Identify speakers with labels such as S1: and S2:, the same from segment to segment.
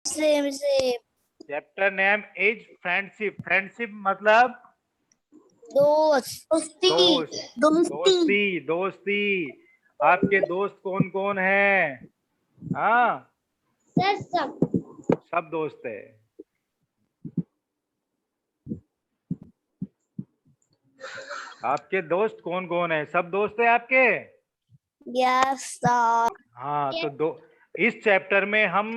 S1: Same same.
S2: Chapter name is friendship. Friendship मतलब
S1: दोस्ती
S2: दोस्त, दोस्ती, दोस्ती। आपके दोस्त कौन कौन है? हाँ,
S1: सब
S2: सब दोस्त है। आपके दोस्त कौन कौन है? सब दोस्त है आपके?
S1: यस
S2: हाँ, तो इस चैप्टर में हम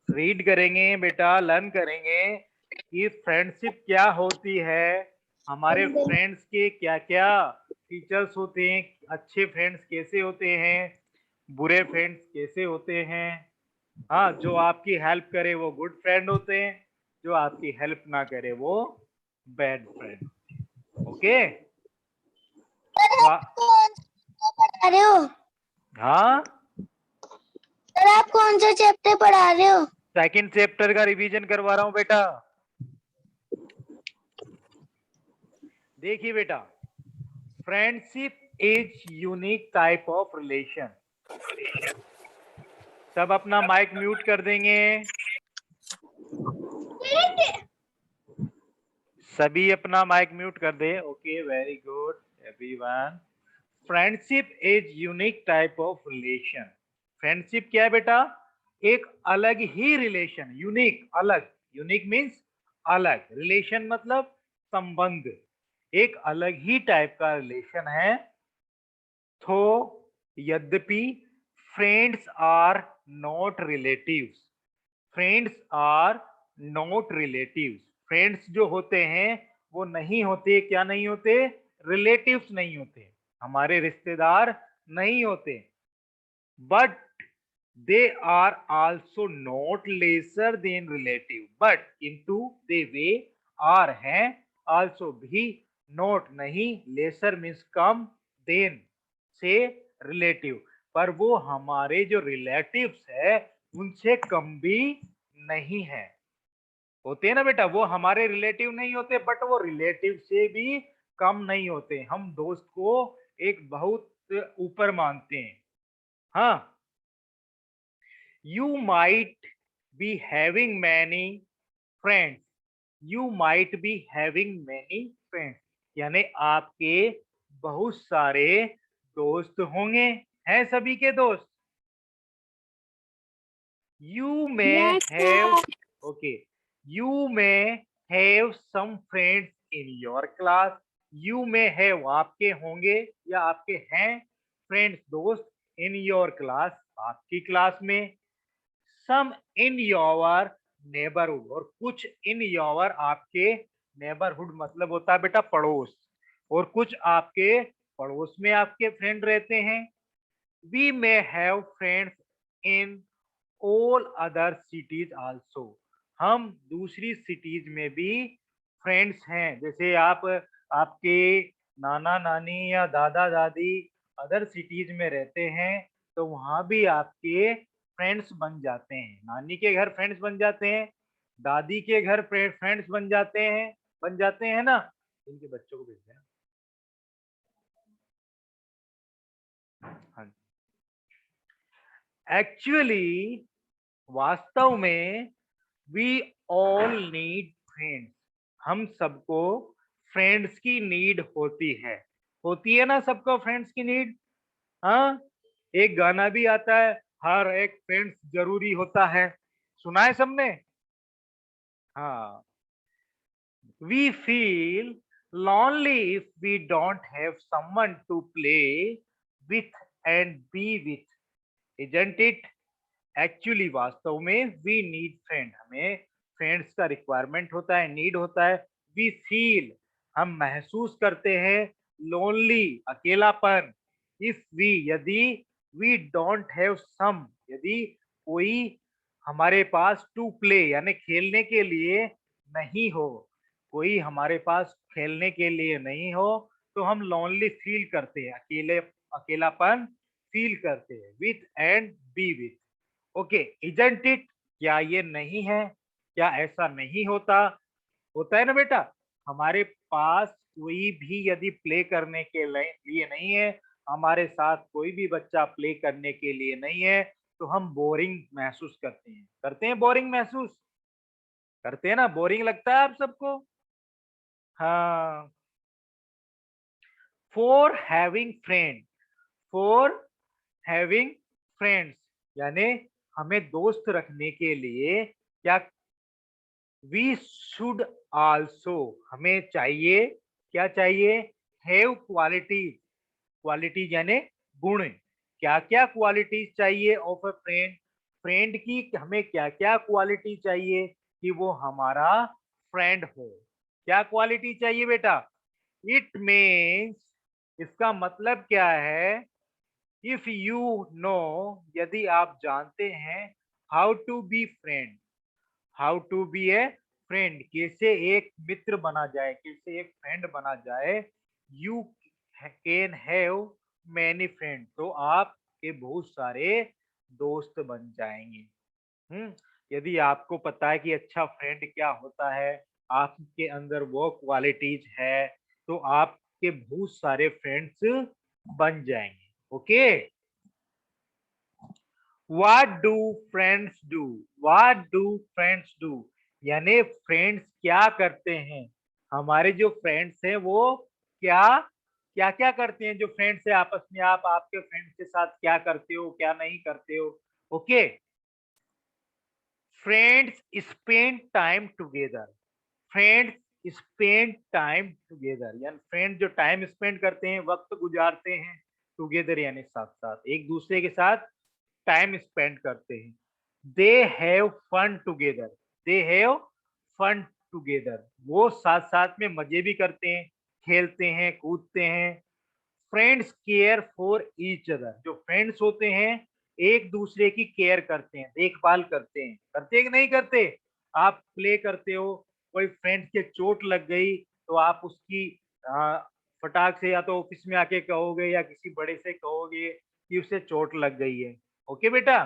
S2: रीड करेंगे बेटा, लर्न करेंगे कि फ्रेंडशिप क्या होती है, हमारे फ्रेंड्स के क्या क्या फीचर्स होते हैं, अच्छे फ्रेंड्स कैसे होते हैं, बुरे फ्रेंड्स कैसे होते हैं। हाँ, जो आपकी हेल्प करे वो गुड फ्रेंड होते हैं, जो आपकी हेल्प ना करे वो बैड फ्रेंड। ओके।
S1: कौन सा पढ़ा रहे हो?
S2: हाँ,
S1: सर आप कौन सा चैप्टर पढ़ा रहे हो?
S2: सेकंड चैप्टर का रिवीजन करवा रहा हूं बेटा। देखिए बेटा, friendship is unique type of relation. सब अपना माइक म्यूट कर देंगे। सभी अपना माइक म्यूट कर दे। Okay, very good everyone. Friendship is unique type of relation. Friendship क्या है बेटा? एक अलग ही रिलेशन। यूनिक, अलग। यूनिक मीन्स अलग, रिलेशन मतलब संबंध। एक अलग ही टाइप का रिलेशन है। तो यद्यपि friends are not relatives. Friends are not relatives. Friends जो होते हैं वो नहीं होते, क्या नहीं होते? रिलेटिव्स नहीं होते, हमारे रिश्तेदार नहीं होते। But they are also not lesser than relative. But किंतु दे वे आर हैं, आल्सो भी, नॉट नहीं, लेसर मीन्स कम, देन से रिलेटिव, पर वो हमारे जो रिलेटिव्स है उनसे कम भी नहीं है। होते हैं ना बेटा, वो हमारे रिलेटिव नहीं होते बट वो रिलेटिव से भी कम नहीं होते। हम दोस्त को एक बहुत ऊपर मानते हैं। हाँ, you might be having many friends। you might be having many friends यानी आपके बहुत सारे दोस्त होंगे। हैं सभी के दोस्त? you may have, okay, you may have some friends in your class। you may have आपके होंगे या आपके हैं फ्रेंड्स, दोस्त, in your class आपकी क्लास में, सम इन योर नेबरहुड, और कुछ इन योर आपके नेबरहुड मतलब होता है बेटा पड़ोस, और कुछ आपके पड़ोस में आपके फ्रेंड रहते हैं। We may have friends in all other cities also. हम दूसरी सिटीज में भी फ्रेंड्स हैं। जैसे आप, आपके नाना नानी या दादा दादी अदर सिटीज में रहते हैं तो वहां भी आपके फ्रेंड्स बन जाते हैं। नानी के घर फ्रेंड्स बन जाते हैं, दादी के घर फ्रेंड्स बन जाते हैं ना। इनके बच्चों को भेज देना। हाँ, एक्चुअली वास्तव में वी ऑल नीड फ्रेंड्स। हम सबको फ्रेंड्स की नीड होती है ना, सबको फ्रेंड्स की नीड। हाँ, एक गाना भी आता है, हर एक फ्रेंड्स जरूरी होता है। सुना है सबने? हाँ, we feel lonely if we don't have someone to play with and be with, isn't it? Actually वास्तव में वी नीड फ्रेंड, हमें फ्रेंड्स का रिक्वायरमेंट होता है, नीड होता है। वी फील, हम महसूस करते हैं, लोनली, अकेलापन, इफ वी, यदि, वी डोंट हैव सम, यदि कोई हमारे पास टू प्ले यानी खेलने के लिए नहीं हो, कोई हमारे पास खेलने के लिए नहीं हो तो हम लोनली फील करते हैं, अकेलापन फील करते हैं। With and B with. Okay, isn't it, क्या ये नहीं है? क्या ऐसा नहीं होता? होता है ना बेटा, हमारे पास कोई भी यदि प्ले करने के लिए नहीं है, हमारे साथ कोई भी बच्चा प्ले करने के लिए नहीं है, तो हम बोरिंग महसूस करते हैं बोरिंग महसूस करते हैं ना, बोरिंग लगता है आप सबको। हाँ। For having friend, for having friends, यानी हमें दोस्त रखने के लिए क्या, वी शुड आल्सो, हमें चाहिए, क्या चाहिए, हैव क्वालिटीज, क्वालिटीज यानी गुण। क्या क्या क्वालिटीज चाहिए ऑफ अ फ्रेंड, फ्रेंड की हमें क्या क्या क्वालिटी चाहिए कि वो हमारा फ्रेंड हो। क्या क्वालिटी चाहिए बेटा? इट मीन्स, इसका मतलब क्या है, इफ यू नो, यदि आप जानते हैं, how to be friend, how to be a friend, कैसे एक मित्र बना जाए, कैसे एक फ्रेंड बना जाए, you can have many friend, तो आपके बहुत सारे दोस्त बन जाएंगे। यदि आपको पता है कि अच्छा फ्रेंड क्या होता है, आपके अंदर वो क्वालिटीज है, तो आपके बहुत सारे फ्रेंड्स बन जाएंगे। Okay, What do friends do? What do friends do? यानी फ्रेंड्स क्या करते हैं, हमारे जो फ्रेंड्स हैं वो क्या क्या क्या करते हैं, जो फ्रेंड्स है आपस में, आप आपके फ्रेंड्स के साथ क्या करते हो, क्या नहीं करते हो। Okay, friends spend time together, friends spend time together, यानी फ्रेंड जो टाइम स्पेंड करते हैं, वक्त गुजारते हैं, टुगेदर यानी साथ साथ, एक दूसरे के साथ टाइम स्पेंड करते हैं। They have fun together, they have fun together, वो साथ साथ में मजे भी करते हैं, खेलते हैं, कूदते हैं। Friends care for each other, जो फ्रेंड्स होते हैं एक दूसरे की केयर करते हैं, देखभाल करते हैं कि नहीं करते? आप प्ले करते हो, कोई फ्रेंड के चोट लग गई तो आप उसकी फटाक से या तो ऑफिस में आके कहोगे या किसी बड़े से कहोगे कि उसे चोट लग गई है। ओके बेटा,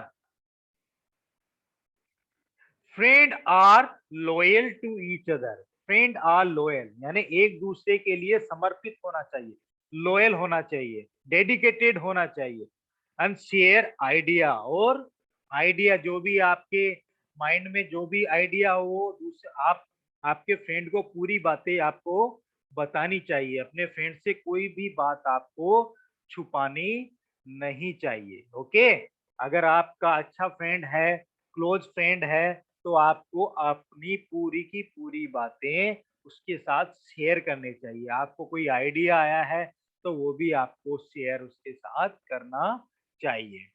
S2: friend are loyal to each other, friend are loyal यानी एक दूसरे के लिए समर्पित होना चाहिए, लॉयल होना चाहिए, डेडिकेटेड होना चाहिए। एंड शेयर आइडिया, और आइडिया जो भी आपके माइंड में जो भी आइडिया हो वो दूसरे आप आपके फ्रेंड को पूरी बातें आपको बतानी चाहिए, अपने फ्रेंड से कोई भी बात आपको छुपानी नहीं चाहिए। ओके, अगर आपका अच्छा फ्रेंड है, क्लोज फ्रेंड है, तो आपको अपनी पूरी की पूरी बातें उसके साथ शेयर करनी चाहिए। आपको कोई आइडिया आया है तो वो भी आपको शेयर उसके साथ करना चाहिए।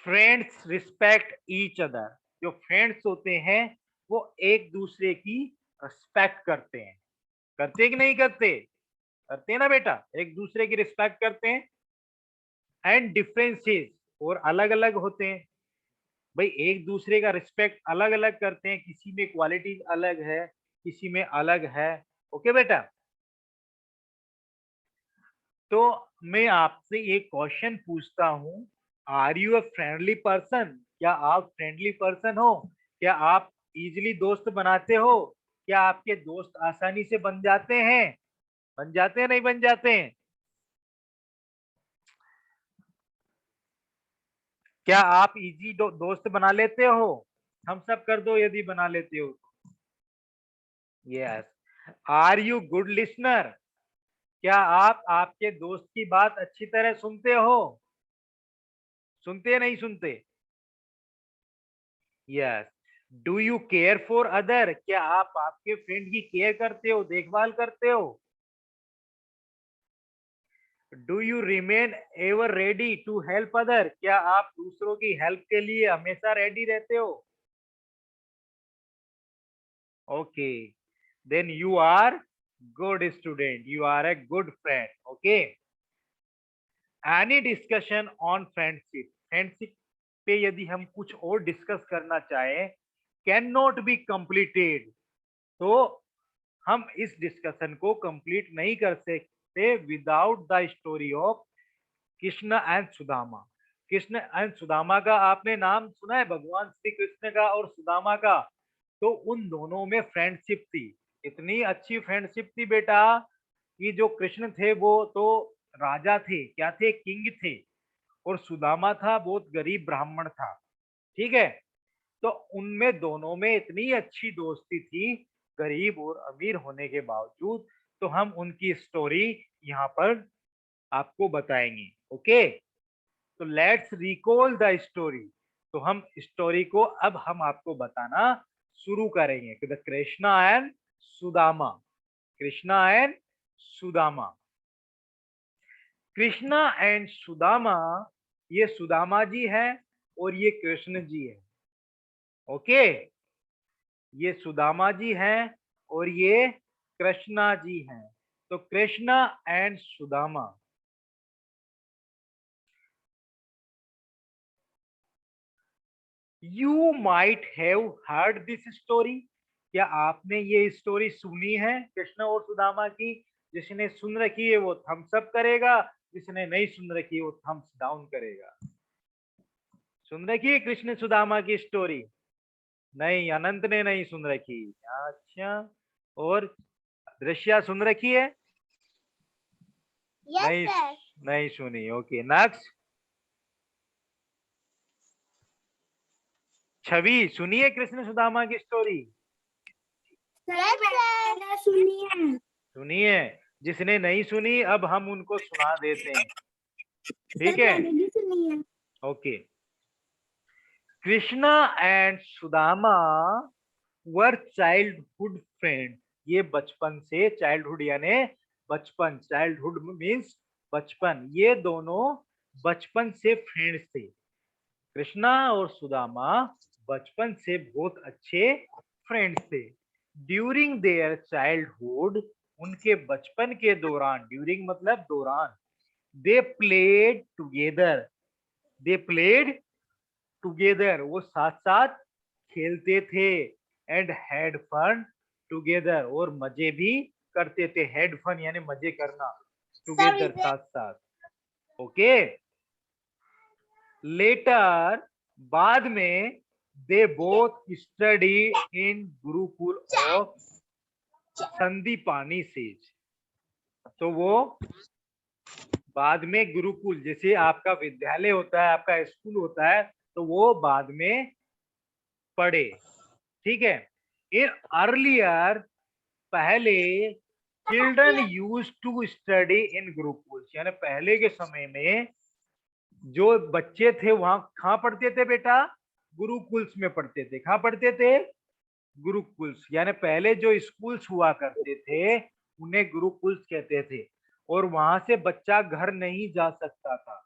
S2: फ्रेंड्स रिस्पेक्ट ईच अदर, जो फ्रेंड्स होते हैं वो एक दूसरे की रिस्पेक्ट करते हैं कि नहीं करते? करते हैं ना बेटा, एक दूसरे की रिस्पेक्ट करते हैं। एंड डिफरेंसेस, और अलग अलग होते हैं, भाई एक दूसरे का रिस्पेक्ट अलग अलग करते हैं, किसी में क्वालिटी अलग है, किसी में अलग है। ओके बेटा, तो मैं आपसे एक क्वेश्चन पूछता हूँ, are you a friendly person? क्या आप फ्रेंडली पर्सन हो? क्या आप इजिली दोस्त बनाते हो? क्या आपके दोस्त आसानी से बन जाते हैं? बन जाते हैं नहीं बन जाते हैं? क्या आप इजी दोस्त बना लेते हो? हम सब कर दो यदि बना लेते हो। Yes. Are you good listener? क्या आप आपके दोस्त की बात अच्छी तरह सुनते हो? सुनते नहीं सुनते? Yes. Do you care for other? क्या आप आपके फ्रेंड की केयर करते हो, देखभाल करते हो? Do you remain ever ready to help other? क्या आप दूसरों की हेल्प के लिए हमेशा रेडी रहते हो? Okay, then you are good student, you are a good friend. Okay, any discussion on friendship, friendship पे यदि हम कुछ और डिस्कस करना चाहें, कैन नॉट बी कंप्लीटेड, तो हम इस डिस्कशन को कंप्लीट नहीं कर सकते without the story of Krishna and Sudama. Krishna and Sudama का आपने नाम सुना है, भगवान श्री कृष्ण का और सुदामा का? तो उन दोनों में फ्रेंडशिप थी, इतनी अच्छी फ्रेंडशिप थी बेटा कि जो कृष्ण थे वो तो राजा थे, क्या थे, किंग थे, और सुदामा था बहुत गरीब ब्राह्मण था, ठीक है। तो उनमें दोनों में इतनी अच्छी दोस्ती थी, गरीब और अमीर होने के बावजूद। तो हम उनकी स्टोरी यहाँ पर आपको बताएंगे। ओके, तो लेट्स रिकॉल द स्टोरी। तो हम स्टोरी को अब हम आपको बताना शुरू करेंगे। The Krishna and Sudama, Krishna and Sudama. Krishna and Sudama, ये सुदामा जी है और ये कृष्ण जी है। ओके, ये सुदामा जी हैं और ये कृष्णा जी हैं। तो Krishna and Sudama. You might have heard this story. क्या आपने ये स्टोरी सुनी है कृष्ण और सुदामा की? जिसने सुन रखी है वो थम्स अप करेगा, जिसने नहीं सुन रखी है वो थम्स डाउन करेगा। सुन रखी है कृष्ण सुदामा की स्टोरी? नहीं, अनंत ने नहीं सुन रखी। अच्छा, और दृश्या सुन रखी है?
S1: यस
S2: नहीं,
S1: सर।
S2: नहीं सुनी। Okay, next. छवि सुनिए कृष्ण सुदामा की स्टोरी?
S1: सर सुनिए।
S2: सुनिए। जिसने नहीं सुनी अब हम उनको सुना देते हैं, ठीक है।
S1: सुनिए।
S2: Okay, Krishna and Sudama were childhood friend. ये बचपन से, चाइल्डहुड यानी बचपन, चाइल्डहुड मीन्स बचपन, ये दोनों बचपन से फ्रेंड्स थे। कृष्णा और सुदामा बचपन से बहुत अच्छे फ्रेंड्स थे। ड्यूरिंग देयर चाइल्डहुड, उनके बचपन के दौरान, ड्यूरिंग मतलब दौरान, they played together, they played together, वो साथ साथ खेलते थे। एंड हैड फन टुगेदर, और मजे भी करते थे। हैड फन यानी मजे करना, टुगेदर साथ साथ। ओके, लेटर बाद में, they both study in gurukul of Sandipani sage. तो वो बाद में गुरुकुल, जैसे आपका विद्यालय होता है, आपका स्कूल होता है, तो वो बाद में पढ़े, ठीक है। इन अर्लियर, पहले, children use to study in gurukul, यानी पहले के समय में जो बच्चे थे वहां कहाँ पढ़ते थे बेटा? गुरुकुल्स में पढ़ते थे। कहाँ पढ़ते थे? गुरुकुल्स, यानी पहले जो स्कूल्स हुआ करते थे उन्हें गुरुकुल्स कहते थे। और वहां से बच्चा घर नहीं जा सकता था,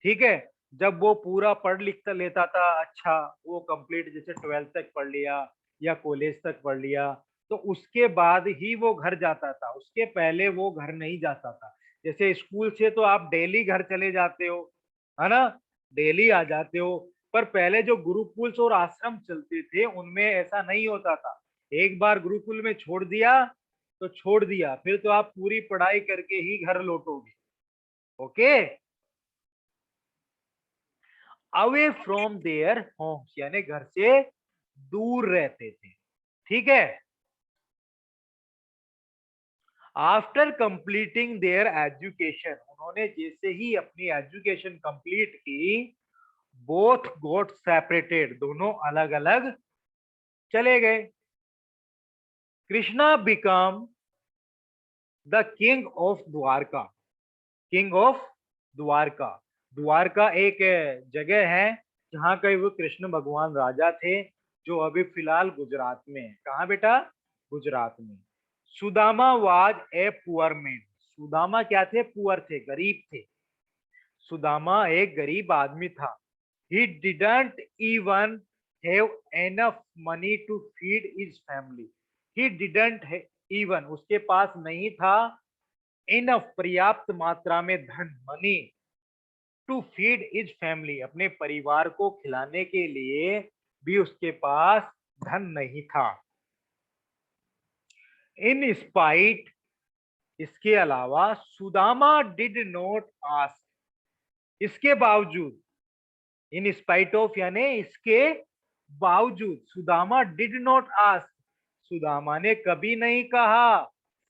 S2: ठीक है। जब वो पूरा पढ़ लिख लेता था, अच्छा वो कंप्लीट, जैसे 12th तक पढ़ लिया या कॉलेज तक पढ़ लिया, तो उसके बाद ही वो घर जाता था, उसके पहले वो घर नहीं जाता था। जैसे स्कूल से तो आप डेली घर चले जाते हो, है ना, डेली आ जाते हो। पर पहले जो गुरुकुल और आश्रम चलते थे उनमें ऐसा नहीं होता था। एक बार गुरुकुल में छोड़ दिया तो छोड़ दिया, फिर तो आप पूरी पढ़ाई करके ही घर लौटोगे। Okay, away from their homes, यानी घर से दूर रहते थे, ठीक है। आफ्टर कंप्लीटिंग देयर एजुकेशन, उन्होंने जैसे ही अपनी एजुकेशन कंप्लीट की, बोथ गॉट सेपरेटेड, दोनों अलग अलग चले गए। Krishna become the king of Dwarka, king of Dwarka. Dwarka एक जगह है जहाँ का वो कृष्ण भगवान राजा थे, जो अभी फिलहाल गुजरात में है। कहाँ बेटा? गुजरात में। Sudama was a poor man, Sudama क्या थे? पुअर थे, गरीब थे। सुदामा एक गरीब आदमी था। He didn't even have enough money to feed his family, he didn't even, उसके पास नहीं था इनफ, पर्याप्त मात्रा में धन, money, to feed his family, अपने परिवार को खिलाने के लिए भी उसके पास धन नहीं था। इन स्पाइट, इसके अलावा, सुदामा डिड नॉट आस्क, इसके बावजूद, इन स्पाइट ऑफ यानी इसके बावजूद, Sudama did not ask, Sudama ने कभी नहीं कहा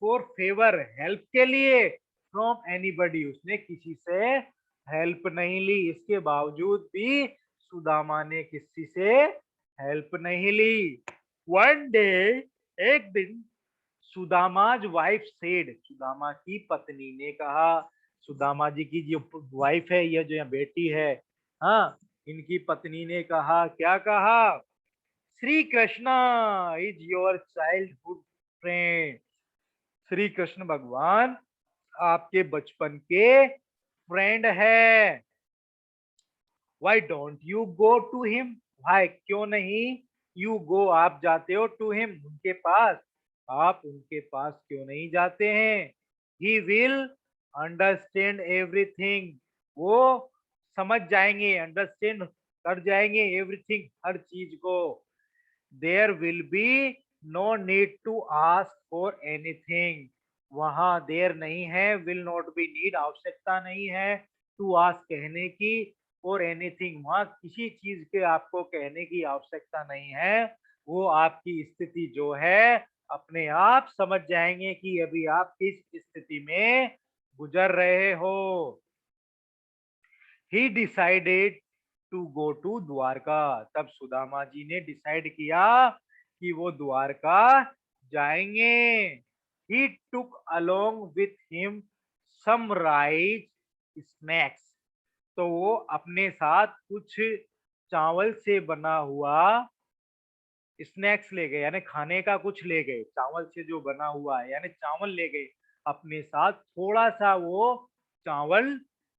S2: फॉर फेवर, हेल्प के लिए, फ्रॉम एनीबडी, उसने किसी से हेल्प नहीं ली। इसके बावजूद भी सुदामा ने किसी से हेल्प नहीं ली। वन डे, एक दिन, सुदामाज वाइफ सेड, सुदामा की पत्नी ने कहा, सुदामा जी की जो वाइफ है, यह जो यहाँ बेटी है, हाँ, इनकी पत्नी ने कहा, क्या कहा? Shri Krishna is your childhood friend, Shri Krishna भगवान आपके बचपन के फ्रेंड है। Why don't you go to him, भाई क्यों नहीं यू गो, आप जाते हो, टू हिम, उनके पास, आप उनके पास क्यों नहीं जाते हैं? ही विल अंडरस्टैंड एवरीथिंग, वो समझ जाएंगे, अंडरस्टैंड कर जाएंगे एवरीथिंग, हर चीज को। There will be no need to ask for anything, वहां देर नहीं है, विल नॉट बी नीड आवश्यकता नहीं है, टू आस्क कहने की, और एनीथिंग वहां किसी चीज के आपको कहने की आवश्यकता नहीं है। वो आपकी स्थिति जो है अपने आप समझ जाएंगे कि अभी आप किस स्थिति में गुजर रहे हो। He decided to go to Dwarka, तब सुदामा जी ने डिसाइड किया कि वो द्वारका जाएंगे। He took along with him some rice snacks, तो वो अपने साथ कुछ चावल से बना हुआ स्नैक्स ले गए, यानी खाने का कुछ ले गए, चावल से जो बना हुआ है, यानी चावल ले गए अपने साथ, थोड़ा सा वो चावल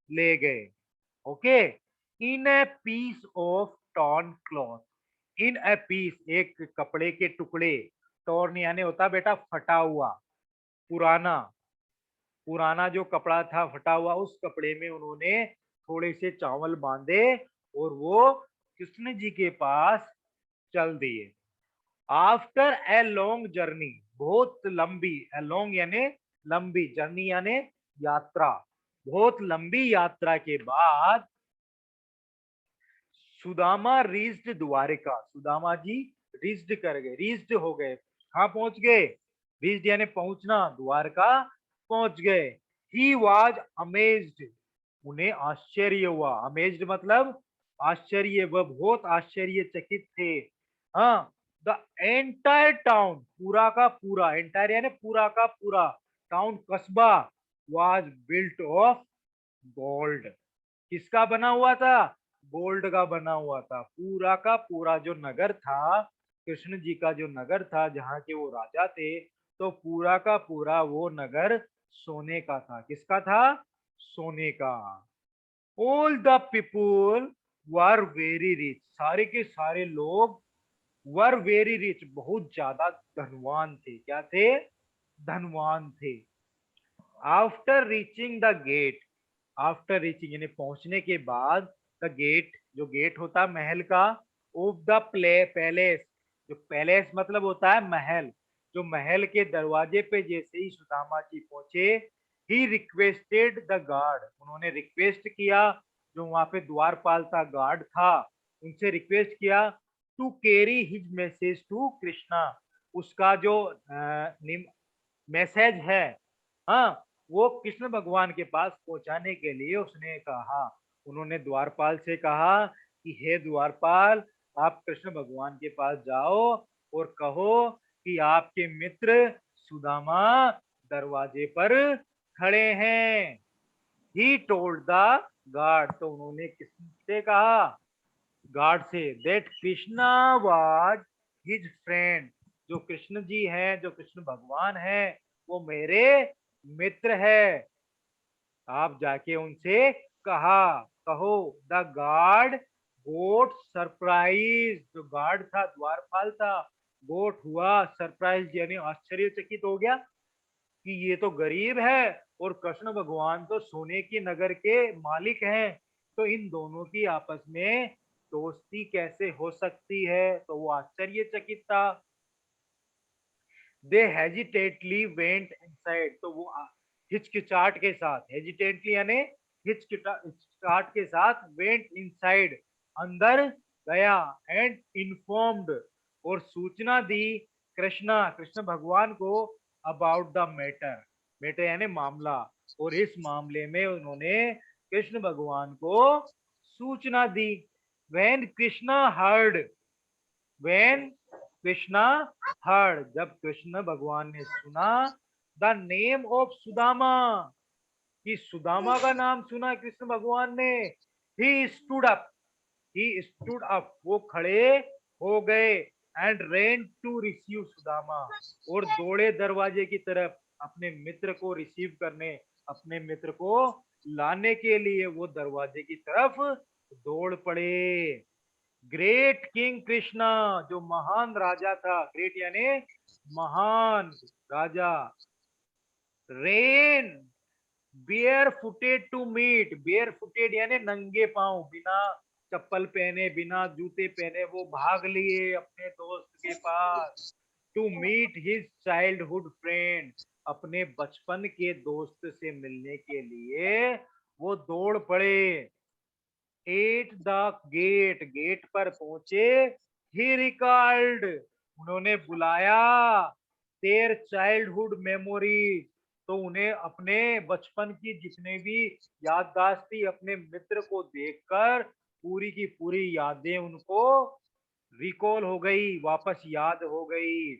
S2: ले गए। Okay, in a piece of torn cloth, in a piece, एक कपड़े के टुकड़े, टॉर्न यानी होता बेटा फटा हुआ, पुराना, पुराना जो कपड़ा था फटा हुआ, उस कपड़े में उन्होंने थोड़े से चावल बांधे और वो कृष्ण जी के पास चल दिए। आफ्टर ए लॉन्ग जर्नी, बहुत लंबी, ए लॉन्ग यानी लंबी, जर्नी यानी यात्रा, बहुत लंबी यात्रा के बाद सुदामा रीच्ड द्वारिका, सुदामा जी रीच्ड कर गए, रीच्ड हो गए, कहाँ पहुंच गए? रीच्ड यानी पहुंचना, द्वारका पहुंच गए। ही वाज अमेज्ड, उन्हें आश्चर्य हुआ, अमेज्ड मतलब आश्चर्य, वह बहुत आश्चर्यचकित थे। हाँ, द एंटायर टाउन, पूरा का पूरा, एंटायर यानी पूरा का पूरा, टाउन कस्बा, वाज बिल्ट ऑफ गोल्ड, किसका बना हुआ था? गोल्ड का बना हुआ था। पूरा का पूरा जो नगर था, कृष्ण जी का जो नगर था, जहाँ के वो राजा थे, तो पूरा का पूरा वो नगर सोने का था। किसका था? सोने का। All the people were very rich, सारे के सारे लोग वर वेरी रिच, बहुत ज्यादा धनवान थे। क्या थे? धनवान थे। After reaching the gate, after reaching यानी पहुंचने के बाद, द गेट, जो गेट होता है महल का, ऑफ द पैलेस, जो पैलेस मतलब होता है महल, जो महल के दरवाजे पे जैसे ही सुदामा जी पहुंचे, ही रिक्वेस्टेड द गार्ड, उन्होंने रिक्वेस्ट किया, जो वहां पे द्वारपाल था, गार्ड था, उनसे रिक्वेस्ट किया, to carry his message to Krishna, उसका जो मैसेज है, हाँ, वो कृष्ण भगवान के पास पहुंचाने के लिए उसने कहा, उन्होंने द्वारपाल से कहा कि हे द्वारपाल, आप कृष्ण भगवान के पास जाओ और कहो कि आपके मित्र सुदामा दरवाजे पर खड़े हैं। ही टोल्ड द गार्ड, तो उन्होंने किससे कहा? गार्ड से, that Krishna was his friend, जो कृष्ण जी हैं, जो कृष्ण भगवान हैं, वो मेरे मित्र है। आप जाके उनसे कहा, कहो, द गार्ड गोट सरप्राइज, जो गार्ड था, द्वारपाल था, गोट हुआ सरप्राइज यानी आश्चर्यचकित हो गया कि ये तो गरीब है और कृष्ण भगवान तो सोने के नगर के मालिक हैं, तो इन दोनों की आपस में दोस्ती कैसे हो सकती है? तो वो आश्चर्यचकित था। दे हेजिटेटली वेंट इनसाइड, तो वो हिचकिचाहट के साथ, हेजिटेटली यानी हिचकिचाहट के साथ, वेंट इनसाइड अंदर गया, एंड इन्फॉर्म्ड और सूचना दी, कृष्णा कृष्ण भगवान को, अबाउट द मैटर, मैटर यानी मामला, और इस मामले में उन्होंने कृष्ण भगवान को सूचना दी। when Krishna heard, when Krishna heard, जब कृष्ण भगवान ने सुना द नेम ऑफ सुदामा, कि सुदामा का नाम सुना कृष्ण भगवान ने, he stood up, he stood up, वो खड़े हो गए, and ran to receive Sudama, और दौड़े दरवाजे की तरफ अपने मित्र को रिसीव करने, अपने मित्र को लाने के लिए वो दरवाजे की तरफ दौड़ पड़े। ग्रेट किंग कृष्णा, जो महान राजा था, ग्रेट यानी महान राजा, ran bare footed to meet, bare footed यानी नंगे पांव, बिना चप्पल पहने, बिना जूते पहने वो भाग लिए अपने दोस्त के पास, to meet his childhood friend, अपने बचपन के दोस्त से मिलने के लिए वो दौड़ पड़े। एट द गेट, गेट पर पहुंचे, ही रिकॉल्ड, उन्होंने बुलाया, देयर चाइल्डहुड मेमोरीज, तो उन्हें अपने बचपन की जितने भी याददाश्त थी, अपने मित्र को देखकर पूरी की पूरी यादें उनको रिकॉल हो गई, वापस याद हो गई।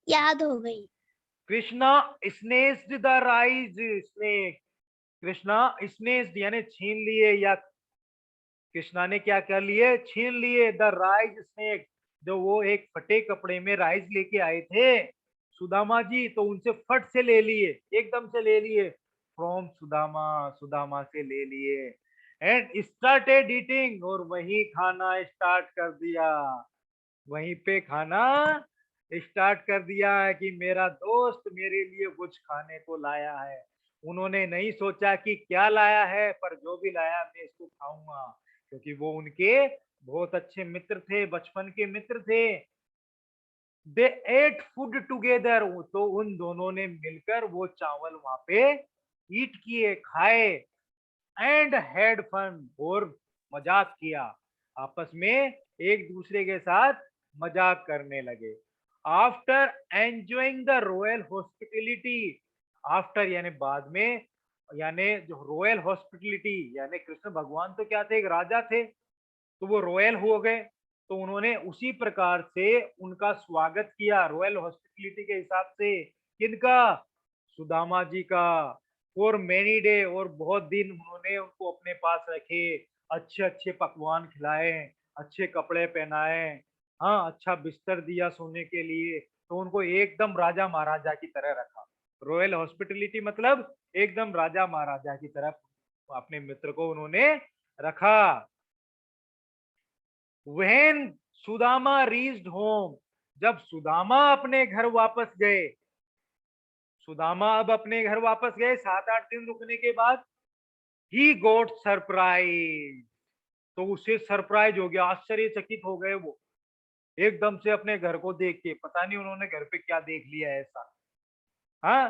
S1: याद हो गई।
S2: Krishna snatched the rice snack, Krishna snatched यानी छीन लिए, या कृष्णा ने क्या कर लिए, छीन लिए, द राइज स्नेक, जो वो एक फटे कपड़े में राइस लेके आए थे सुदामा जी, तो उनसे फट से ले लिए, एकदम से ले लिए, फ्रॉम सुदामा, सुदामा से ले लिए, एंड स्टार्टेड ईटिंग, और वही खाना स्टार्ट कर दिया, वहीं पे खाना स्टार्ट कर दिया है कि मेरा दोस्त मेरे लिए कुछ खाने को लाया है। उन्होंने नहीं सोचा कि क्या लाया है, पर जो भी लाया मैं इसको खाऊंगा, क्योंकि वो उनके बहुत अच्छे मित्र थे, बचपन के मित्र थे। दे एट फूड टुगेदर, तो उन दोनों ने मिलकर वो चावल वहां पे ईट किए, खाए, एंड हैड फन, और मजाक किया, आपस में एक दूसरे के साथ मजाक करने लगे। After enjoying the royal hospitality, after यानी बाद में, यानी जो रॉयल हॉस्पिटलिटी, यानी कृष्ण भगवान तो क्या थे, एक राजा थे, तो वो रॉयल हो गए, तो उन्होंने उसी प्रकार से उनका स्वागत किया रॉयल हॉस्पिटलिटी के हिसाब से, किनका, सुदामा जी का, फॉर मेनी डे, और बहुत दिन उन्होंने उनको अपने पास रखे, अच्छे अच्छे पकवान खिलाए, अच्छे कपड़े पहनाए, हाँ अच्छा बिस्तर दिया सोने के लिए, तो उनको एकदम राजा महाराजा की तरह रखा। रॉयल हॉस्पिटलिटी मतलब एकदम राजा महाराजा की तरह अपने मित्र को उन्होंने रखा। When सुदामा रीच्ड होम, जब सुदामा अपने घर वापस गए, सुदामा अब अपने घर वापस गए 7-8 दिन रुकने के बाद, ही गॉट सरप्राइज, तो उसे सरप्राइज हो गया, आश्चर्यचकित हो गए वो एकदम से अपने घर को देख के, पता नहीं उन्होंने घर पे क्या देख लिया ऐसा। हाँ,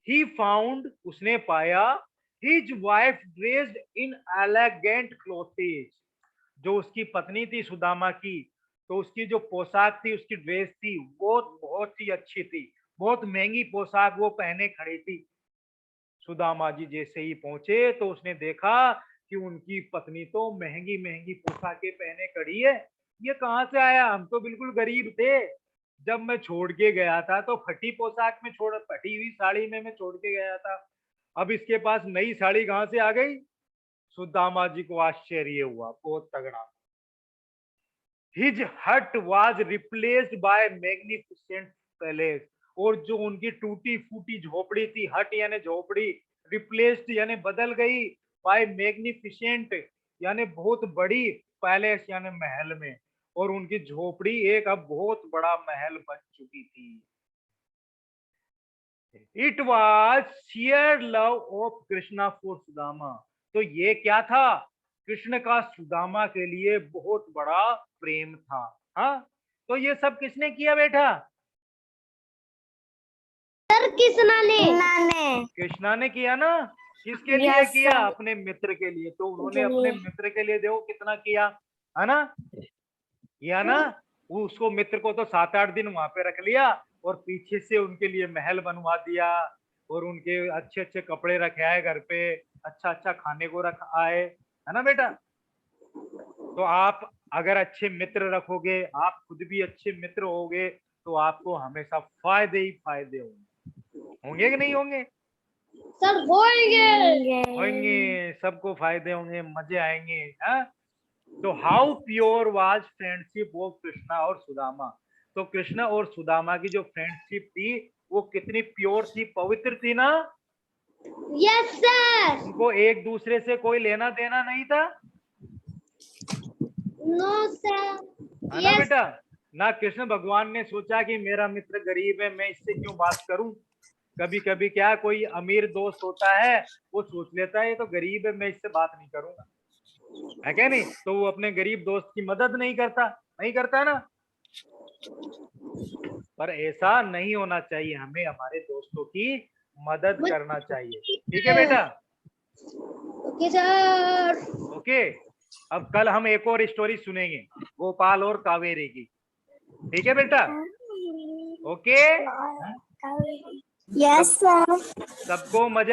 S2: ही फाउंड, उसने पाया, his wife dressed in elegant clothes, जो उसकी पत्नी थी सुदामा की, तो उसकी जो पोशाक थी, उसकी ड्रेस थी, वो बहुत ही अच्छी थी, बहुत महंगी पोशाक वो पहने खड़ी थी। सुदामा जी जैसे ही पहुंचे तो उसने देखा कि उनकी पत्नी तो महंगी महंगी पोशाकें पहने खड़ी है, ये कहाँ से आया, हम तो बिल्कुल गरीब थे, जब मैं छोड़ के गया था तो फटी पोशाक में छोड़, फटी हुई साड़ी में मैं छोड़ के गया था, अब इसके पास नई साड़ी कहाँ से आ गई। सुदामा जी को आश्चर्य हुआ बहुत तगड़ा। हिज हट was replaced by magnificent palace, और जो उनकी टूटी फूटी झोपड़ी थी, हट यानी झोपड़ी, रिप्लेस्ड यानी बदल गई, बाय मैग्निफिसेंट यानी बहुत बड़ी, पैलेस यानी महल में, और उनकी झोपड़ी एक अब बहुत बड़ा महल बन चुकी थी। It was share love of Krishna for Sudama, तो ये क्या था, कृष्ण का सुदामा के लिए बहुत बड़ा प्रेम था। हाँ, तो ये सब किसने किया बेटा,
S1: सर कृष्णा ने
S2: कृष्णा ने किया ना, किसके लिए
S1: Yes,
S2: किया,
S1: sir.
S2: अपने मित्र के लिए, तो उन्होंने अपने मित्र के लिए देखो कितना किया, है ना, किया ना, वो उसको मित्र को तो 7-8 दिन वहां पे रख लिया, और पीछे से उनके लिए महल बनवा दिया, और उनके अच्छे अच्छे कपड़े रखे आए घर पे, अच्छा अच्छा खाने को रखा है ना बेटा। तो आप अगर अच्छे मित्र रखोगे, आप खुद भी अच्छे मित्र होगे, तो आपको हमेशा फायदे ही फायदे होंगे। होंगे कि नहीं होंगे?
S3: सर होंगे।
S2: होंगे, सबको फायदे होंगे, मजे आएंगे। हाँ, तो how pure was friendship of Krishna और सुदामा। तो कृष्ण और सुदामा की जो फ्रेंडशिप थी वो कितनी प्योर थी, पवित्र थी ना।
S3: Yes sir.
S2: उनको एक दूसरे से कोई लेना देना नहीं था,
S3: नो सर।
S2: है ना बेटा। ना कृष्ण भगवान ने सोचा कि मेरा मित्र गरीब है, मैं इससे क्यों बात करूं। कभी कभी क्या कोई अमीर दोस्त होता है, वो सोच लेता है ये तो गरीब है, मैं इससे बात नहीं करूंगा, है क्या नहीं। तो वो अपने गरीब दोस्त की मदद नहीं करता, नहीं करता है ना। पर ऐसा नहीं होना चाहिए, हमें हमारे दोस्तों की मदद करना चाहिए। ठीक है बेटा।
S3: Okay sir.
S2: ओके, अब कल हम एक और स्टोरी सुनेंगे, गोपाल और कावेरी की। ठीक है बेटा। Okay,
S1: yes sir.
S2: सबको मजा